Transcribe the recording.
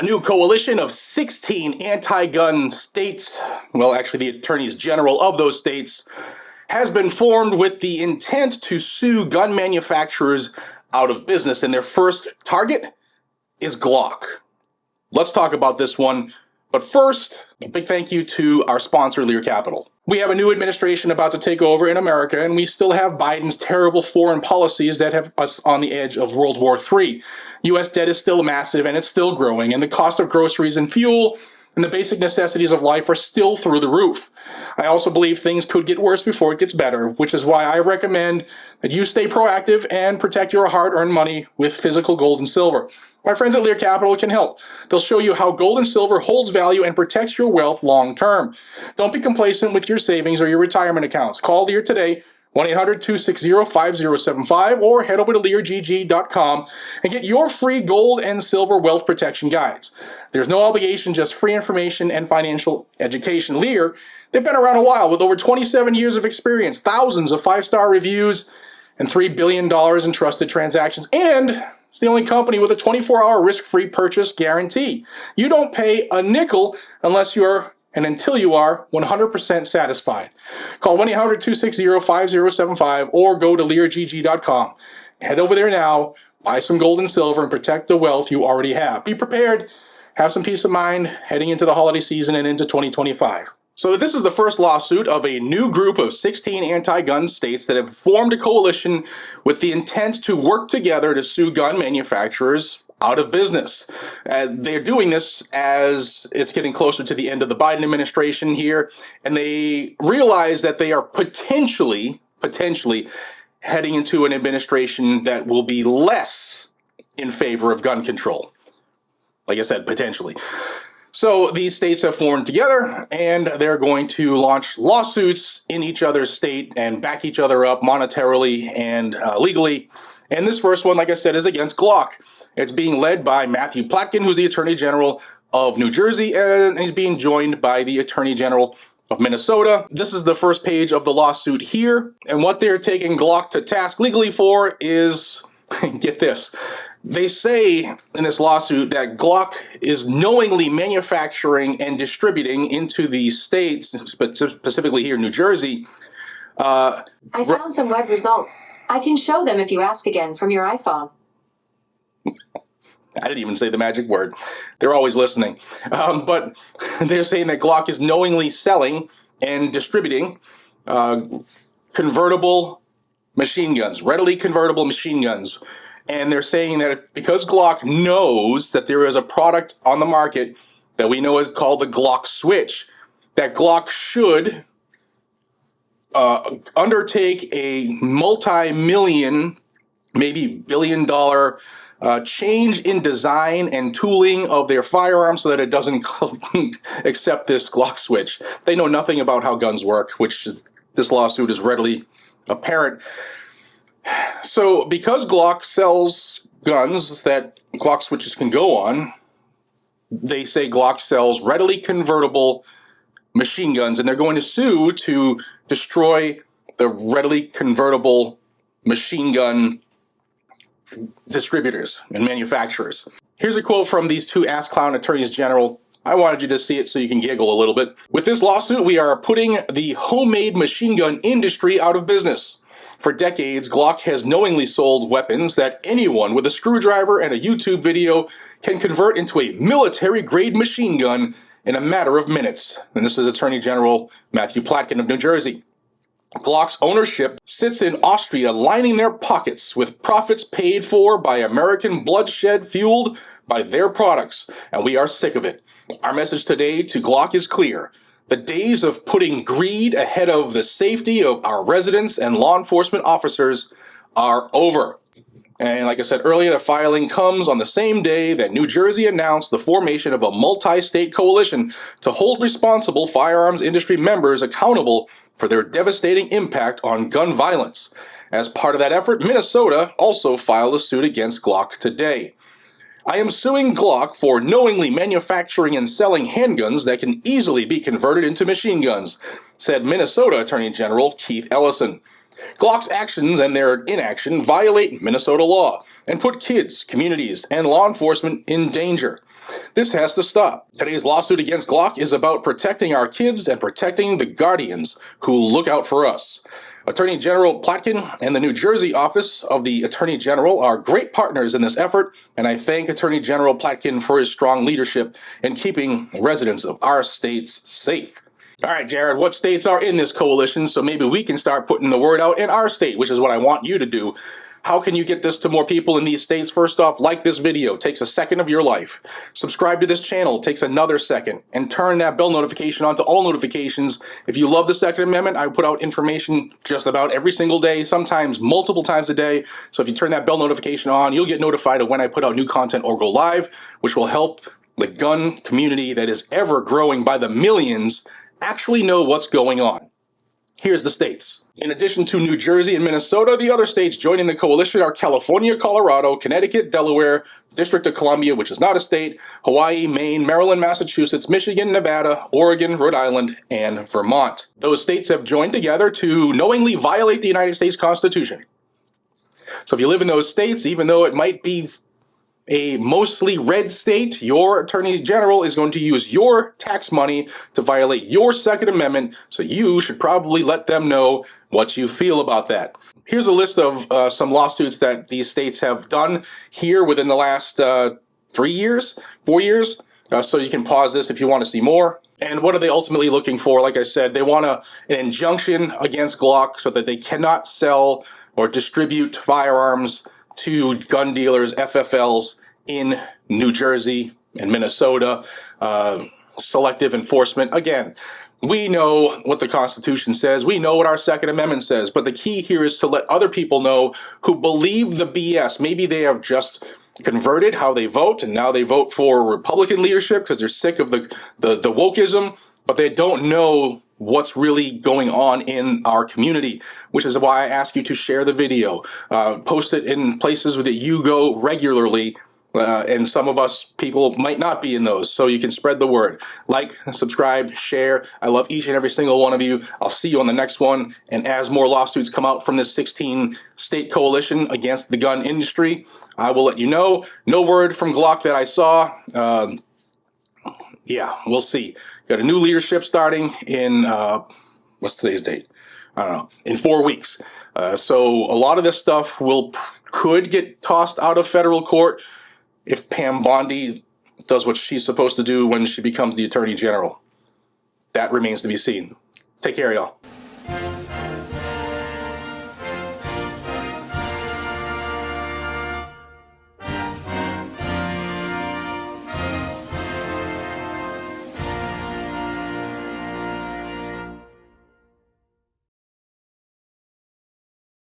A new coalition of 16 anti-gun states, well, actually the attorneys general of those states, has been formed with the intent to sue gun manufacturers out of business, and their first target is Glock. Let's talk about this one, but first, a big thank you to our sponsor, Lear Capital. We have a new administration about to take over in America, and we still have Biden's terrible foreign policies that have us on the edge of World War III. U.S. debt is still massive, and it's still growing, and the cost of groceries and fuel and the basic necessities of life are still through the roof. I also believe things could get worse before it gets better, which is why I recommend that you stay proactive and protect your hard-earned money with physical gold and silver. My friends at Lear Capital can help. They'll show you how gold and silver holds value and protects your wealth long term. Don't be complacent with your savings or your retirement accounts. Call Lear today, 1-800-260-5075, or head over to LearGG.com and get your free gold and silver wealth protection guides. There's no obligation, just free information and financial education. Lear, they've been around a while with over 27 years of experience, thousands of 5-star reviews, and $3 billion in trusted transactions, and it's the only company with a 24-hour risk-free purchase guarantee. You don't pay a nickel unless you're and until you are 100% satisfied. Call 1-800-260-5075 or go to LearGG.com. Head over there now, buy some gold and silver, and protect the wealth you already have. Be prepared. Have some peace of mind heading into the holiday season and into 2025. So this is the first lawsuit of a new group of 16 anti-gun states that have formed a coalition with the intent to work together to sue gun manufacturers out of business. They're doing this as it's getting closer to the end of the Biden administration here, and they realize that they are potentially heading into an administration that will be less in favor of gun control. Like I said, potentially. So these states have formed together, and they're going to launch lawsuits in each other's state and back each other up monetarily and legally. And this first one, like I said, is against Glock. It's being led by Matthew Platkin, who's the Attorney General of New Jersey, and he's being joined by the Attorney General of Minnesota. This is the first page of the lawsuit here, and what they're taking Glock to task legally for is, get this, they say in this lawsuit that Glock is knowingly manufacturing and distributing into the states, specifically here in New Jersey. I found some web results. I can show them if you ask again from your iPhone. I didn't even say the magic word. They're always listening. But they're saying that Glock is knowingly selling and distributing convertible machine guns, readily convertible machine guns. And they're saying that because Glock knows that there is a product on the market that we know is called the Glock switch, that Glock should undertake a multi-million, maybe billion-dollar change in design and tooling of their firearm so that it doesn't accept this Glock switch. They know nothing about how guns work, which is, this lawsuit is readily apparent. So because Glock sells guns that Glock switches can go on, they say Glock sells readily convertible machine guns, and they're going to sue to destroy the readily convertible machine gun distributors and manufacturers. Here's a quote from these two ass clown attorneys general. I wanted you to see it so you can giggle a little bit. With this lawsuit, we are putting the homemade machine gun industry out of business. For decades, Glock has knowingly sold weapons that anyone with a screwdriver and a YouTube video can convert into a military-grade machine gun in a matter of minutes. And this is Attorney General Matthew Platkin of New Jersey. Glock's ownership sits in Austria, lining their pockets with profits paid for by American bloodshed fueled by their products, and we are sick of it. Our message today to Glock is clear. The days of putting greed ahead of the safety of our residents and law enforcement officers are over. And like I said earlier, the filing comes on the same day that New Jersey announced the formation of a multi-state coalition to hold responsible firearms industry members accountable for their devastating impact on gun violence. As part of that effort, Minnesota also filed a suit against Glock today. I am suing Glock for knowingly manufacturing and selling handguns that can easily be converted into machine guns, said Minnesota Attorney General Keith Ellison. Glock's actions and their inaction violate Minnesota law and put kids, communities, and law enforcement in danger. This has to stop. Today's lawsuit against Glock is about protecting our kids and protecting the guardians who look out for us. Attorney General Platkin and the New Jersey office of the Attorney General are great partners in this effort, and I thank Attorney General Platkin for his strong leadership in keeping residents of our states safe. All right, Jared, what states are in this coalition so maybe we can start putting the word out in our state, which is what I want you to do. How can you get this to more people in these states? First off, like this video. It takes a second of your life. Subscribe to this channel. It takes another second. And turn that bell notification on to all notifications. If you love the Second Amendment, I put out information just about every single day, sometimes multiple times a day. So if you turn that bell notification on, you'll get notified of when I put out new content or go live, which will help the gun community that is ever growing by the millions actually know what's going on. Here's the states. In addition to New Jersey and Minnesota, the other states joining the coalition are California, Colorado, Connecticut, Delaware, District of Columbia, which is not a state, Hawaii, Maine, Maryland, Massachusetts, Michigan, Nevada, Oregon, Rhode Island, and Vermont. Those states have joined together to knowingly violate the United States Constitution. So if you live in those states, even though it might be a mostly red state, your Attorney General is going to use your tax money to violate your Second Amendment, so you should probably let them know what you feel about that. Here's a list of some lawsuits that these states have done here within the last 4 years, so you can pause this if you want to see more. And what are they ultimately looking for? Like I said, they want an injunction against Glock so that they cannot sell or distribute firearms to gun dealers, FFLs, in New Jersey and Minnesota. Selective enforcement. Again, we know what the Constitution says. We know what our Second Amendment says. But the key here is to let other people know who believe the BS. Maybe they have just converted how they vote, and now they vote for Republican leadership because they're sick of the wokeism, but they don't know what's really going on in our community, which is why I ask you to share the video, post it in places that you go regularly, and some of us people might not be in those, so you can spread the word. Like, subscribe, share. I love each and every single one of you. I'll see you on the next one, and as more lawsuits come out from this 16-state coalition against the gun industry, I will let you know. No word from Glock that I saw. Yeah, we'll see. Got a new leadership starting in, what's today's date? I don't know, in 4 weeks. So a lot of this stuff could get tossed out of federal court if Pam Bondi does what she's supposed to do when she becomes the Attorney General. That remains to be seen. Take care, y'all.